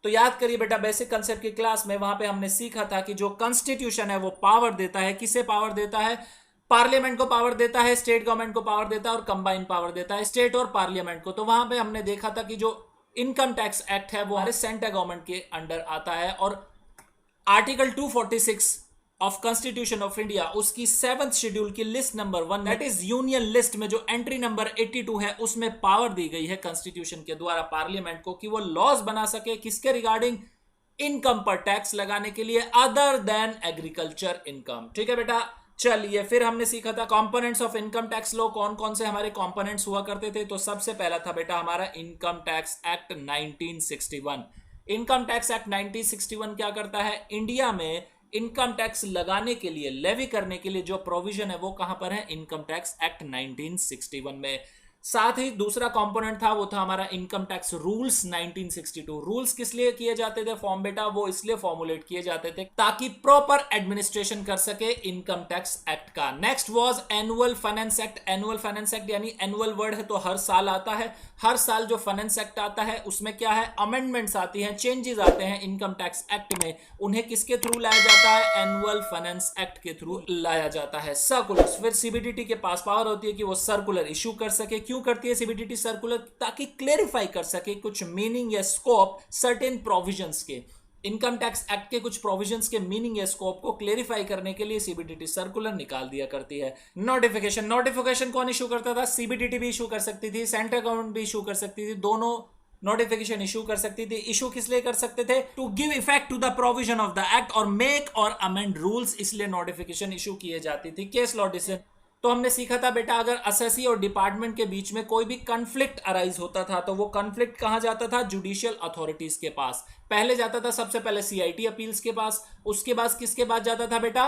तो याद करिए बेटा बेसिक कंसेप्ट की क्लास में, वहां पे हमने सीखा था कि जो कॉन्स्टिट्यूशन है वो पावर देता है, किसे पावर देता है? पार्लियामेंट को पावर देता है, स्टेट गवर्नमेंट को पावर देता है और कंबाइंड पावर देता है स्टेट और पार्लियामेंट को। तो वहां पे हमने देखा था कि जो इनकम टैक्स एक्ट है वो हमारे सेंट्रल गवर्नमेंट के अंडर आता है, और article 246 of constitution of India उसकी 7th शेड्यूल की list number 1 that is union list में जो एंट्री नंबर 82 है उसमें पावर दी गई है कॉन्स्टिट्यूशन के द्वारा पार्लियामेंट को कि वो लॉज बना सके किसके रिगार्डिंग? इनकम पर टैक्स लगाने के लिए अदर देन एग्रीकल्चर इनकम। ठीक है बेटा, चलिए फिर हमने सीखा था components of income tax law, कौन कौन से हमारे कंपोनेंट्स हुआ करते थे। तो सबसे पहला था बेटा हमारा income tax act 1961। Income tax act 1961 क्या करता है? इंडिया में इनकम टैक्स लगाने के लिए, लेवी करने के लिए जो प्रोविजन है वो कहां पर है? इनकम टैक्स एक्ट 1961 में। साथ ही दूसरा कंपोनेंट था वो था हमारा इनकम टैक्स रूल्स 1962। रूल्स किस लिए किए जाते थे फॉर्म बेटा? वो इसलिए फॉर्मुलेट किए जाते थे ताकि प्रॉपर एडमिनिस्ट्रेशन कर सके इनकम टैक्स एक्ट का। Next was annual finance act. Annual finance act यानी एनुअल वर्ड है तो हर साल आता है, हर साल जो फाइनेंस एक्ट आता है उसमें क्या है? अमेंडमेंट्स आती हैं, चेंजेस आते हैं इनकम टैक्स एक्ट में, उन्हें किसके थ्रू लाया जाता है? एनुअल फाइनेंस एक्ट के थ्रू लाया जाता है। सर्कुलर्स, फिर सीबीडीटी के पास पावर होती है कि वो सर्कुलर इशू कर सके। क्यों करती है सीबीडीटी सर्कुलर? ताकि क्लेरिफाई कर सके कुछ मीनिंग या स्कोप सर्टेन प्रोविजंस के, इनकम टैक्स एक्ट के कुछ प्रोविजंस के मीनिंग या स्कोप को क्लेरिफाई करने के लिए सीबीडीटी सर्कुलर निकाल दिया करती है। नोटिफिकेशन, नोटिफिकेशन कौन इशू करता था? सीबीडीटी भी इशू कर सकती थी, सेंट्रल गवर्नमेंट भी इशू कर सकती थी, दोनों नोटिफिकेशन इशू कर सकती थी। इशू किस लिए कर सकते थे? To give effect to the provision of the act और मेक और अमेंड रूल्स, इसलिए नोटिफिकेशन इशू किए जाती थी। केस लॉ डिसीजन, तो हमने सीखा था बेटा अगर असेसी और डिपार्टमेंट के बीच में कोई भी कंफ्लिक्ट अराइज होता था तो वो कंफ्लिक्ट कहां जाता था? जुडिशियल अथॉरिटीज के पास। पहले जाता था सबसे पहले सीआईटी अपील्स के पास, उसके बाद किसके पास जाता था बेटा?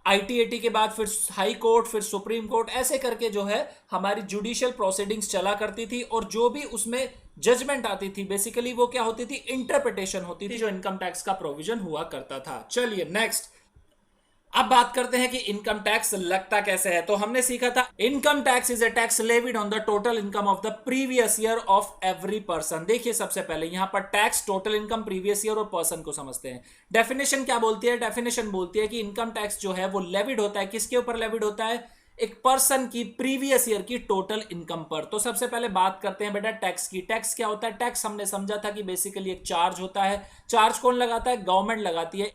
आईटीएटी के बाद फिर हाई कोर्ट, फिर सुप्रीम कोर्ट, ऐसे करके जो है हमारी जुडिशियल प्रोसीडिंग्स चला करती थी। और जो भी उसमें जजमेंट आती थी बेसिकली वो क्या होती थी? इंटरप्रिटेशन होती थी जो इनकम टैक्स का प्रोविजन हुआ करता था। चलिए नेक्स्ट, अब बात करते हैं कि इनकम टैक्स लगता कैसे है। तो हमने सीखा था income tax is a tax levied on the total income of the previous year of every person. देखिए सबसे पहले यहां पर tax, total income, previous year और पर्सन को समझते हैं। डेफिनेशन क्या बोलती है? डेफिनेशन बोलती है कि इनकम टैक्स जो है वो लेविड होता है, किसके ऊपर लेविड होता है? एक पर्सन की प्रीवियस ईयर की टोटल इनकम पर। तो सबसे पहले बात करते हैं बेटा टैक्स की। टैक्स क्या होता है? टैक्स हमने समझा था कि बेसिकली एक चार्ज होता है। चार्ज कौन लगाता है? गवर्नमेंट लगाती है।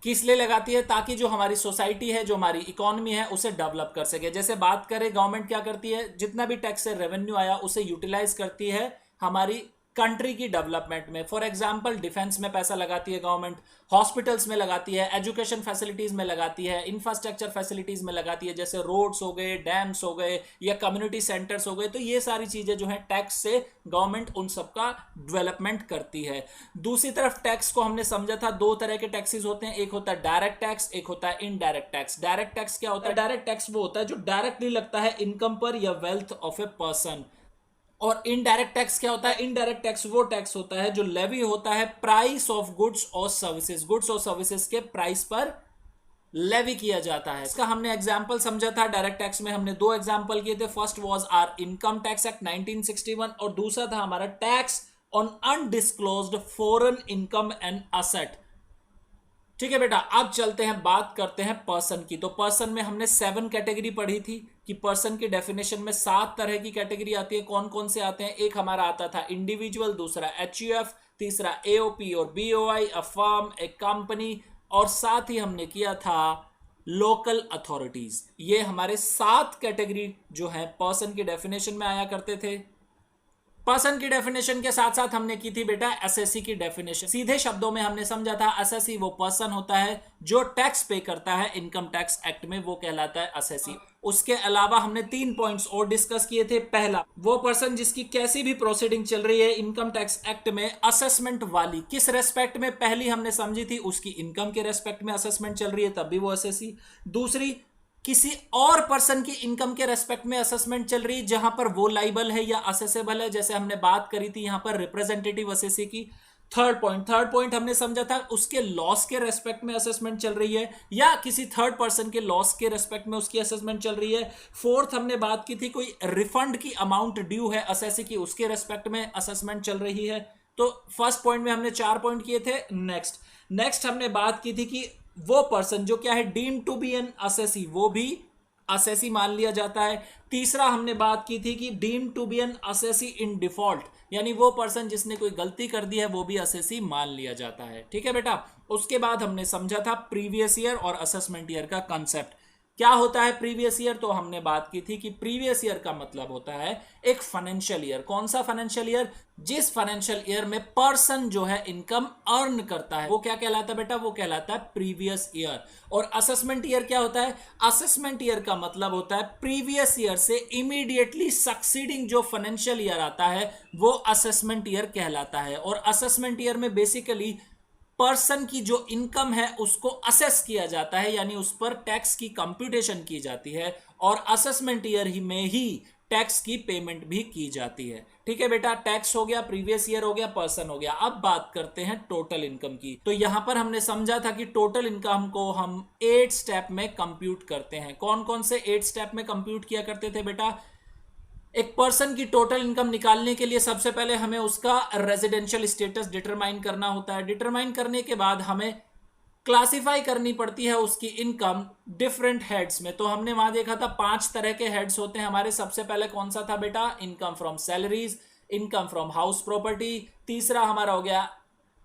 किस लिए लगाती है? ताकि जो हमारी सोसाइटी है, जो हमारी इकोनॉमी है उसे डेवलप कर सके। जैसे बात करें गवर्नमेंट क्या करती है? जितना भी टैक्स से रेवेन्यू आया उसे यूटिलाइज करती है हमारी कंट्री की डेवलपमेंट में। फॉर एग्जांपल डिफेंस में पैसा लगाती है गवर्नमेंट, हॉस्पिटल्स में लगाती है, एजुकेशन फैसिलिटीज में लगाती है, इंफ्रास्ट्रक्चर फैसिलिटीज में लगाती है, जैसे रोड्स हो गए, डैम्स हो गए या कम्युनिटी सेंटर्स हो गए। तो ये सारी चीजें जो है टैक्स से गवर्नमेंट उन सबका डेवलपमेंट करती है। दूसरी तरफ टैक्स को हमने समझा था दो तरह के टैक्सेस होते हैं, एक होता है डायरेक्ट टैक्स, एक होता है इनडायरेक्ट टैक्स। डायरेक्ट टैक्स क्या होता है? डायरेक्ट टैक्स वो होता है जो डायरेक्टली लगता है इनकम पर या वेल्थ ऑफ ए पर्सन। और इनडायरेक्ट टैक्स क्या होता है? इनडायरेक्ट टैक्स वो टैक्स होता है जो लेवी होता है प्राइस ऑफ गुड्स और सर्विसेज, गुड्स और सर्विसेज के प्राइस पर लेवी किया जाता है। इसका हमने एग्जांपल समझा था डायरेक्ट टैक्स में, हमने दो एग्जांपल किए थे। First was our income tax act 1961 और दूसरा था हमारा tax on undisclosed foreign income and asset. ठीक है बेटा, अब चलते हैं बात करते हैं पर्सन की। तो पर्सन में हमने 7 कैटेगरी पढ़ी थी कि पर्सन की डेफिनेशन में 7 तरह की कैटेगरी आती है। कौन कौन से आते हैं? एक हमारा आता था इंडिविजुअल, दूसरा एचयूएफ, तीसरा एओपी और BOI, a firm, A company, और साथ ही हमने किया था लोकल अथॉरिटीज। ये हमारे 7 कैटेगरी जो है पर्सन की डेफिनेशन में आया करते थे। पर्सन की डेफिनेशन के साथ साथ हमने की थी बेटा एसएससी की डेफिनेशन। सीधे शब्दों में हमने समझा था एसएससी वो पर्सन होता है जो टैक्स पे करता है इनकम टैक्स एक्ट में, वो कहलाता है एसएससी। उसके अलावा हमने 3 पॉइंट्स और डिस्कस किए थे। पहला, वो पर्सन जिसकी कैसी भी प्रोसीडिंग चल रही है इनकम टैक्स एक्ट में असेसमेंट वाली, किस रेस्पेक्ट में? पहली हमने समझी थी उसकी इनकम के रेस्पेक्ट में असेसमेंट चल रही है तब भी वो एसएससी। दूसरी, किसी और पर्सन की इनकम के रेस्पेक्ट में असेसमेंट चल रही है जहां पर वो लाइबल है या असेसेबल है, जैसे हमने बात करी थी यहां पर रिप्रेजेंटेटिव असेसी की। थर्ड पॉइंट हमने समझा था उसके लॉस के रेस्पेक्ट में असेसमेंट चल रही है या किसी थर्ड पर्सन के लॉस के रेस्पेक्ट में उसकी असेसमेंट चल रही है। फोर्थ हमने बात की थी कोई रिफंड की अमाउंट ड्यू है असेसी की, उसके रेस्पेक्ट में असेसमेंट चल रही है। तो फर्स्ट पॉइंट में हमने 4 पॉइंट किए थे। नेक्स्ट हमने बात की थी कि वो पर्सन जो क्या है deem to be an assessee, वो भी असेसी मान लिया जाता है। तीसरा हमने बात की थी कि deem to be an assessee in default, यानी वो पर्सन जिसने कोई गलती कर दी है वो भी असेसी मान लिया जाता है। ठीक है बेटा। उसके बाद हमने समझा था प्रीवियस ईयर और असेसमेंट ईयर का कंसेप्ट। क्या होता है प्रीवियस ईयर, तो हमने बात की थी कि प्रीवियस ईयर का मतलब होता है एक फाइनेंशियल ईयर। कौन सा फाइनेंशियल ईयर? जिस फाइनेंशियल ईयर में पर्सन जो है इनकम अर्न करता है वो क्या कहलाता है बेटा? वो कहलाता है प्रीवियस ईयर। और असेसमेंट ईयर क्या होता है? असेसमेंट ईयर का मतलब होता है प्रीवियस ईयर से इमीडिएटली सक्सीडिंग जो फाइनेंशियल ईयर आता है वो असेसमेंट ईयर कहलाता है। और असेसमेंट ईयर में बेसिकली पर्सन की जो इनकम है उसको असेस किया जाता है, यानी उस पर टैक्स की कंप्यूटेशन की जाती है और असेसमेंट ईयर ही में ही टैक्स की पेमेंट भी की जाती है। ठीक है बेटा। टैक्स हो गया, प्रीवियस ईयर हो गया, पर्सन हो गया। अब बात करते हैं टोटल इनकम की। तो यहां पर हमने समझा था कि टोटल इनकम को हम 8 स्टेप में कंप्यूट करते हैं। कौन कौन से 8 स्टेप में कंप्यूट किया करते थे बेटा? एक पर्सन की टोटल इनकम निकालने के लिए सबसे पहले हमें उसका रेजिडेंशियल स्टेटस डिटरमाइन करना होता है। डिटरमाइन करने के बाद हमें क्लासिफाई करनी पड़ती है उसकी इनकम डिफरेंट हेड्स में। तो हमने वहां देखा था 5 तरह के हेड्स होते हैं हमारे। सबसे पहले कौन सा था बेटा? Income from salaries, income from house property, तीसरा हमारा हो गया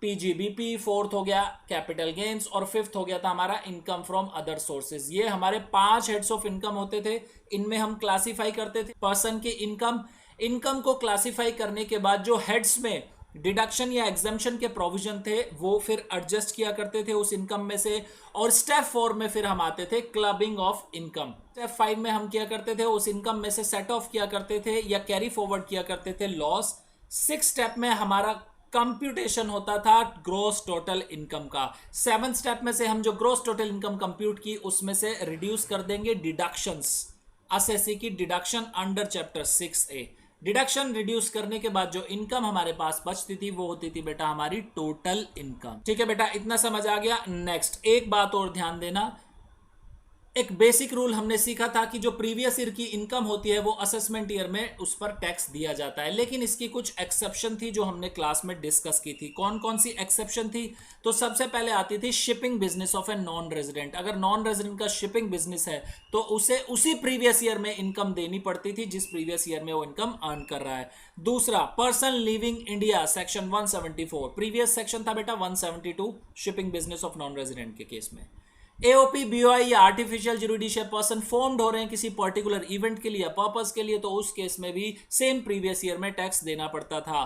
पीजीबीपी, फोर्थ हो गया कैपिटल गेन्स और फिफ्थ हो गया था हमारा इनकम फ्रॉम अदर सोर्सेज। ये हमारे 5 हेड्स ऑफ इनकम होते थे। इनमें हम क्लासिफाई करते थे पर्सन की इनकम को क्लासिफाई करने के बाद जो हेड्स में डिडक्शन या एग्जम्पशन के प्रोविजन थे वो फिर एडजस्ट किया करते थे उस इनकम में से। और स्टेप 4 में फिर हम आते थे क्लबिंग ऑफ इनकम। स्टेप 5 में हम क्या करते थे? उस इनकम में से सेट ऑफ किया करते थे या कैरी फॉरवर्ड किया करते थे लॉस। 6 स्टेप में हमारा कंप्यूटेशन होता था ग्रोस टोटल इनकम का। 7 स्टेप में से हम जो ग्रोस टोटल इनकम कंप्यूट की उसमें से रिड्यूस कर देंगे डिडक्शंस, असेसी की deduction under chapter 6A। Deduction reduce करने के बाद जो इनकम हमारे पास बचती थी वो होती थी बेटा हमारी टोटल इनकम। ठीक है बेटा, इतना समझ आ गया। नेक्स्ट एक बात और ध्यान देना, एक बेसिक रूल हमने सीखा था कि जो प्रीवियस ईयर की इनकम होती है वो असेसमेंट ईयर में उस पर टैक्स दिया जाता है, लेकिन इसकी कुछ एक्सेप्शन थी जो हमने क्लास में डिस्कस की थी। कौन कौन सी एक्सेप्शन थी? तो सबसे पहले आती थी shipping business of a non resident. अगर नॉन रेजिडेंट का शिपिंग बिजनेस है तो उसे उसी प्रीवियस ईयर में इनकम देनी पड़ती थी जिस प्रीवियस ईयर में वो इनकम अर्न कर रहा है। दूसरा, person living India, section 174। Previous section था बेटा 172 shipping business of non resident के केस में। एओपी, बीओआई या आर्टिफिशियल जुडिशियल पर्सन फॉर्म्ड हो रहे हैं किसी पर्टिकुलर इवेंट के लिए या पर्पस के लिए, तो उस केस में भी सेम प्रीवियस ईयर में टैक्स देना पड़ता था।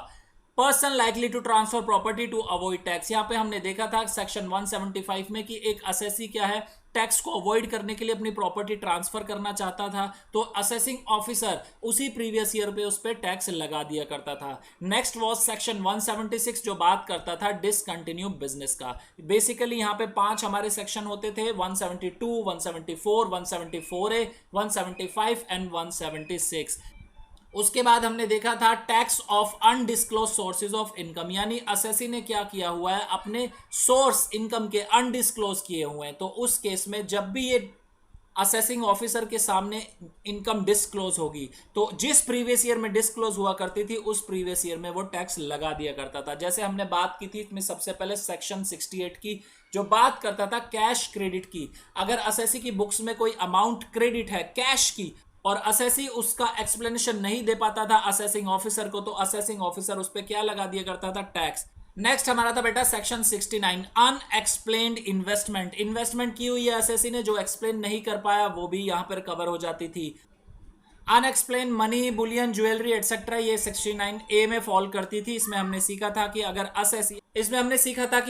Person likely to transfer property to avoid tax, यहां पे हमने देखा था सेक्शन 175 में कि एक असेसी क्या है, टैक्स को अवॉइड करने के लिए अपनी प्रॉपर्टी ट्रांसफर करना चाहता था तो असेसिंग ऑफिसर उसी प्रीवियस ईयर पे उस पे टैक्स लगा दिया करता था। नेक्स्ट वाज सेक्शन 176 जो बात करता था डिसकंटिन्यू बिजनेस का। बेसिकली यहां पे 5 हमारे सेक्शन होते थे, 172, 174, 174A, 175 एंड 176। उसके बाद हमने देखा था tax of undisclosed sources of income, यानी असेसी ने क्या किया हुआ है, अपने सोर्स इनकम के अनडिस्क्लोज किए हुए हैं। तो उस केस में जब भी ये असेसिंग ऑफिसर के सामने इनकम डिस्क्लोज होगी तो जिस प्रीवियस ईयर में डिस्क्लोज हुआ करती थी उस प्रीवियस ईयर में वो टैक्स लगा दिया करता था। जैसे हमने बात की थी इसमें सबसे पहले सेक्शन 68 की जो बात करता था कैश क्रेडिट की। अगर असेसी की बुक्स में कोई अमाउंट क्रेडिट है कैश की और असेसी उसका एक्सप्लेनेशन नहीं दे पाता था असेसिंग ऑफिसर को, तो असेसिंग ऑफिसर उस पर क्या लगा दिया करता था, टैक्स। नेक्स्ट हमारा था बेटा सेक्शन 69 अनएक्सप्लेन्ड इन्वेस्टमेंट। इन्वेस्टमेंट की हुई है असेसी ने, जो एक्सप्लेन नहीं कर पाया वो भी यहां पर कवर हो जाती थी। Unexplained money, Boolean, jewellery etcetera, ये 69A में फॉल करती थी। इसमें हमने सीखा था कि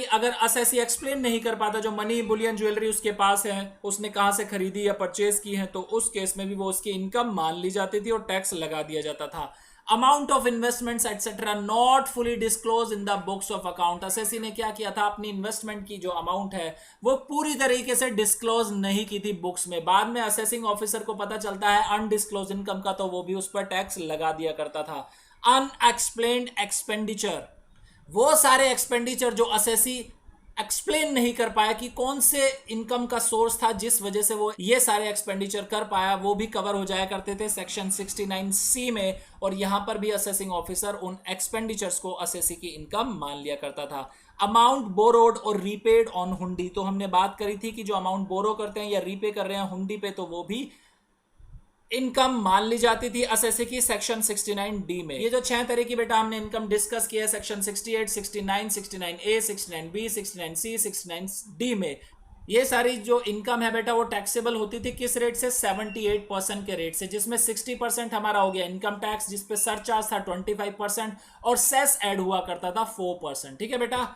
अगर असेसी एक्सप्लेन नहीं कर पाता जो मनी, बुलियन, ज्वेलरी उसके पास है, उसने कहां से खरीदी या परचेज की है, तो उस केस में भी वो उसकी इनकम मान ली जाती थी और टैक्स लगा दिया जाता था। Amount of investments etcetera not fully disclose in the books of account. Assessee ने क्या किया था, अपनी इन्वेस्टमेंट की जो अमाउंट है वो पूरी तरीके से डिस्क्लोज नहीं की थी बुक्स में। बाद में असेसिंग ऑफिसर को पता चलता है अनडिस्क्लोज इनकम का, तो वो भी उस पर टैक्स लगा दिया करता था। अनएक्सप्लेन्ड एक्सपेंडिचर, वो सारे एक्सपेंडिचर जो असेसी एक्सप्लेन नहीं कर पाया कि कौन से इनकम का सोर्स था जिस वजह से वो ये सारे एक्सपेंडिचर कर पाया, वो भी कवर हो जाया करते थे सेक्शन 69C में। और यहां पर भी असेसिंग ऑफिसर उन एक्सपेंडिचर्स को असेसी की इनकम मान लिया करता था। अमाउंट बोरोड और रीपेड ऑन हुंडी, तो हमने बात करी थी कि जो अमाउंट बोरो करते हैं या रीपे कर रहे हैं हुंडी पे, तो वो भी इनकम मान ली जाती थी असेसी की सेक्शन 69D में। ये जो 6 तरह की बेटा हमने इनकम डिस्कस किया है section 68, 69, 69A, 69B, 69C, 69D में, ये सारी जो इनकम है बेटा वो टैक्सेबल होती थी किस रेट से? 78% के रेट से, जिसमें 60% हमारा हो गया इनकम टैक्स, जिसपे सरचार्ज था 25% और सेस ऐड हुआ करता था 4%। ठीक है बेटा,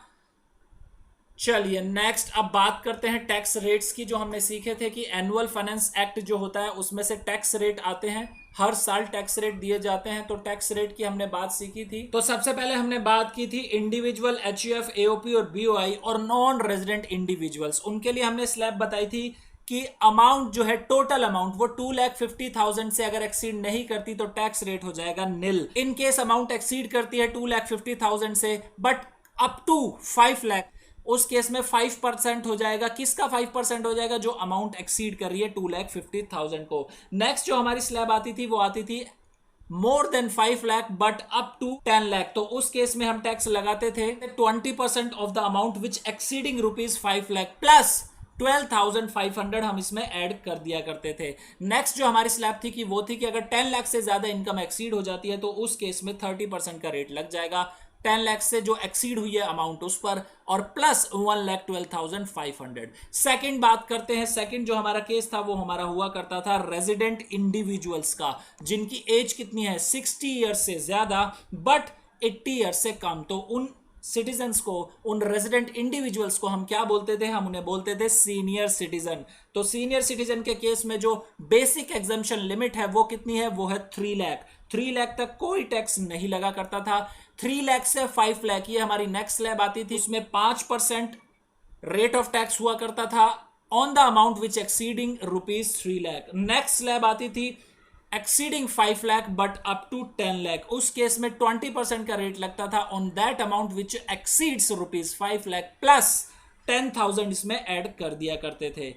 चलिए नेक्स्ट अब बात करते हैं टैक्स रेट्स की। जो हमने सीखे थे कि एनुअल फाइनेंस एक्ट जो होता है उसमें से टैक्स रेट आते हैं, हर साल टैक्स रेट दिए जाते हैं। तो टैक्स रेट की हमने बात सीखी थी। तो सबसे पहले हमने बात की थी इंडिविजुअल एचयूएफ, एओपी और बीओआई और नॉन रेजिडेंट इंडिविजुअल्स, उनके लिए हमने स्लैब बताई थी कि अमाउंट जो है टोटल अमाउंट वो 2,50,000 से अगर एक्सीड नहीं करती तो टैक्स रेट हो जाएगा निल। इन केस अमाउंट एक्सीड करती है 2,50,000 से बट अप टू 5 लाख, उस केस में 5% हो जाएगा। किसका 5% हो जाएगा? जो अमाउंट एक्सीड कर रही है 2,50,000 को। नेक्स्ट जो हमारी स्लैब आती थी वो आती थी more than 5 lakh but up to 10 lakh, तो उस केस में हम टैक्स लगाते थे 20% of the amount which exceeding ₹5 lakh plus 12,500 हम इसमें ऐड कर दिया करते थे। नेक्स्ट जो हमारी स्लैब थी कि वो थी कि अगर 10 लाख से ज्यादा इनकम एक्सीड हो जाती है तो उस केस में 30% का रेट लग जाएगा 10 लाख से जो एक्सीड हुई है अमाउंट उस पर, और प्लस 1,12,500। सेकंड बात करते हैं, सेकंड जो हमारा केस था वो हमारा हुआ करता था रेजिडेंट इंडिविजुअल्स का, जिनकी एज कितनी है 60 ईयर्स से ज्यादा बट 80 ईयर्स से कम। तो उन सिटीजन्स को, उन रेजिडेंट इंडिविजुअल्स को हम क्या बोलते थे? हम उन्हें बोलते थे सीनियर सिटीजन। तो सीनियर सिटीजन के केस में जो बेसिक एग्जम्पशन लिमिट है वो कितनी है? वो है 3 लाख। 3 लाख तक कोई टैक्स नहीं लगा करता था। 3 लाख से 5 लाख ये हमारी नेक्स्ट स्लैब आती थी, इसमें 5% रेट ऑफ टैक्स हुआ करता था on the amount which exceeding ₹3 lakh. Next slab आती थी exceeding 5 lakh but up to 10 lakh, उस केस में 20% का रेट लगता था on that amount which exceeds ₹5 lakh plus 10,000 इसमें ऐड कर दिया करते थे।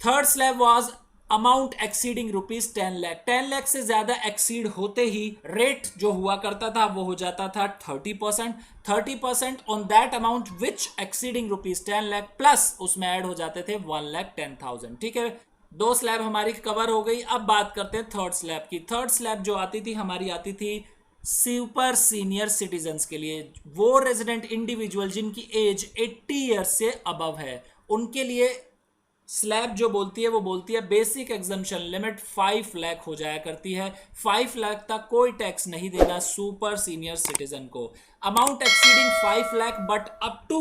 Third slab was amount exceeding ₹10 lakh. 10 lakh से ज्यादा एक्सीड होते ही रेट जो हुआ करता था वो हो जाता था 30% on that amount which exceeding ₹10 lakh plus उसमें ऐड हो जाते थे 1,10,000। ठीक है, 2 स्लैब हमारी कवर हो गई। अब बात करते हैं थर्ड स्लैब की। थर्ड स्लैब जो आती थी हमारी आती थी सुपर सीनियर सिटीजन्स के लिए, वो रेजिडेंट इंडिविजुअल जिनकी एज 80 ईयर्स से अबव है, उनके लिए स्लैब जो बोलती है वो बोलती है बेसिक एग्जम्पशन लिमिट 5 लाख हो जाया करती है। 5 लाख तक कोई टैक्स नहीं देना सुपर सीनियर सिटीजन को। Amount exceeding 5 lakh but up to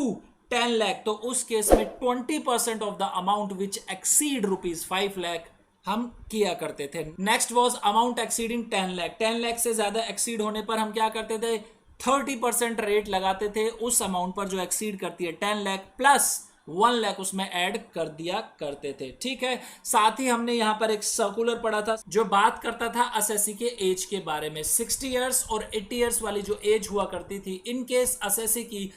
10 lakh, तो उस केस में 20% of the amount which exceed ₹5 lakh हम किया करते थे। Next was amount exceeding 10 lakh. 10 lakh से ज्यादा एक्सीड होने पर हम क्या करते थे? 30% रेट लगाते थे उस अमाउंट पर जो एक्सीड करती है 10 लाख प्लस 1 लाख उसमें ऐड कर दिया करते थे। ठीक है, साथ ही हमने यहां पर एक सर्कुलर पढ़ा था जो बात करता था असेसी के एज के बारे में। 60 ईयर्स और 80 ईयर्स वाली जो एज हुआ करती थी, इन केस असेसी की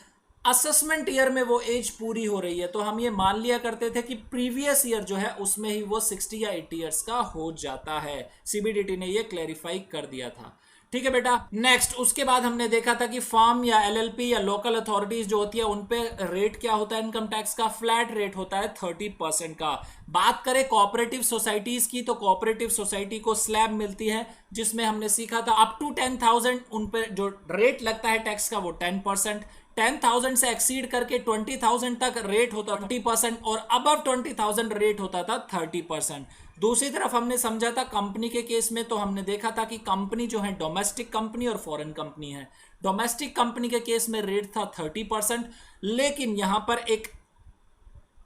असेसमेंट ईयर में वो एज पूरी हो रही है तो हम ये मान लिया करते थे कि प्रीवियस ईयर जो है उसमें ही वो 60 या 80 ईयर्स का हो जाता है। सीबीडीटी ने ये क्लैरिफाई कर दिया था। ठीक है बेटा, नेक्स्ट उसके बाद हमने देखा था कि फार्म या एलएलपी या लोकल अथॉरिटीज जो होती है उन पे रेट क्या होता है इनकम टैक्स का? फ्लैट रेट होता है 30% का। बात करें कोऑपरेटिव सोसाइटीज की, तो कोऑपरेटिव सोसाइटी को स्लैब मिलती है जिसमें हमने सीखा था अप टू 10,000 उन पे जो रेट लगता है टैक्स का वो 10%। 10,000 से एक्सीड करके 20,000 तक रेट होता 20% और अबव 20,000 रेट होता था 30%। दूसरी तरफ हमने समझा था कंपनी के केस में, तो हमने देखा था कि कंपनी जो है डोमेस्टिक कंपनी और फॉरेन कंपनी है। डोमेस्टिक कंपनी के केस में रेट था 30%, लेकिन यहां पर एक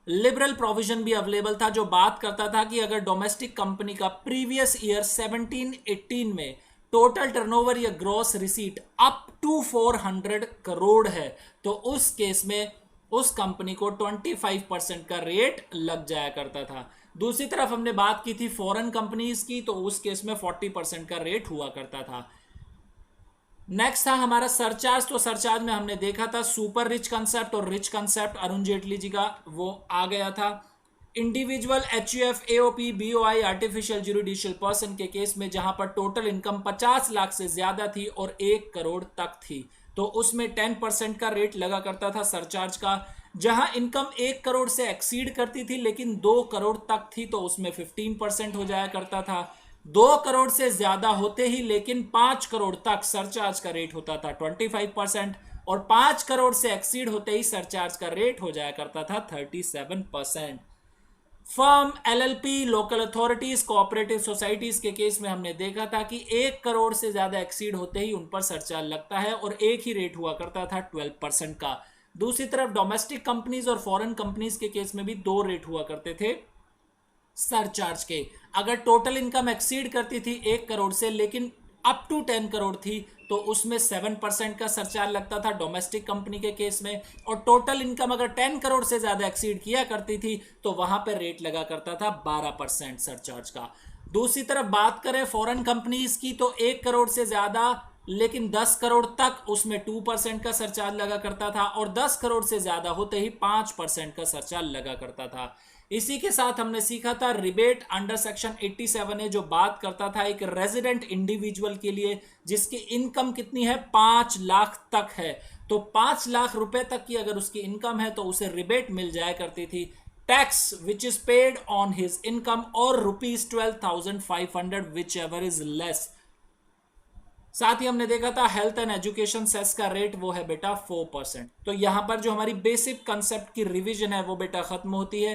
लिबरल प्रोविजन भी अवेलेबल था जो बात करता था कि अगर डोमेस्टिक कंपनी का प्रीवियस ईयर 17-18 में टोटल टर्नओवर या gross receipt up to 400 crore है तो उस केस में उस कंपनी को 25% का रेट लग जाया करता था। दूसरी तरफ हमने बात की थी फॉरेन कंपनीज की, तो उस केस में 40% का रेट हुआ करता था। नेक्स्ट था हमारा सरचार्ज। तो सरचार्ज में हमने देखा था सुपर रिच कंसेप्ट और रिच कंसेप्ट, अरुण जेटली जी का वो आ गया था। Individual HUF AOP BOI artificial judicial person के केस में जहां पर टोटल इनकम 50 लाख से ज्यादा थी और 1 करोड़ तक थी, तो उसमें 10% का रेट लगा करता था सरचार्ज का। जहां इनकम 1 करोड़ से एक्सीड करती थी लेकिन 2 करोड़ तक थी तो उसमें 15% हो जाया करता था। 2 करोड़ से ज्यादा होते ही लेकिन 5 करोड़ तक सरचार्ज का रेट होता था 25%, और 5 करोड़ से एक्सीड होते ही सरचार्ज का रेट हो जाया करता था 37%। Firm, LLP, local authorities, cooperative societies के केस में हमने देखा था कि 1 करोड़ से ज्यादा एक्सीड होते ही उन पर सरचार्ज लगता है और एक ही रेट हुआ करता था 12% का। दूसरी तरफ डोमेस्टिक कंपनीज और फॉरेन कंपनीज के केस में भी 2 रेट हुआ करते थे सरचार्ज के। अगर टोटल इनकम एक्सीड करती थी 1 करोड़ से लेकिन अप टू 10 करोड़ थी तो उसमें 7% का सरचार्ज लगता था डोमेस्टिक कंपनी के केस में, और टोटल इनकम अगर 10 करोड़ से ज्यादा एक्सीड किया करती थी तो वहां पर रेट लगा करता था 12% सरचार्ज का। दूसरी तरफ बात करें फॉरेन कंपनीज की तो 1 करोड़ से ज्यादा लेकिन 10 करोड़ तक उसमें 2% का सरचार्ज लगा करता था, और 10 करोड़ से ज्यादा होते ही 5% का सरचार्ज लगा करता था। इसी के साथ हमने सीखा था रिबेट अंडर सेक्शन 87 है, जो बात करता था एक रेजिडेंट इंडिविजुअल के लिए जिसकी इनकम कितनी है 5 लाख तक है, तो 5 लाख रुपए तक की अगर उसकी इनकम है तो उसे रिबेट मिल जाया करती थी, tax which is paid on his income और ₹12,500 विच एवर इज लेस। साथ ही हमने देखा था हेल्थ एंड एजुकेशन सेस का रेट वो है बेटा 4%। तो यहां पर जो हमारी बेसिक कंसेप्ट की रिवीजन है वो बेटा खत्म होती है।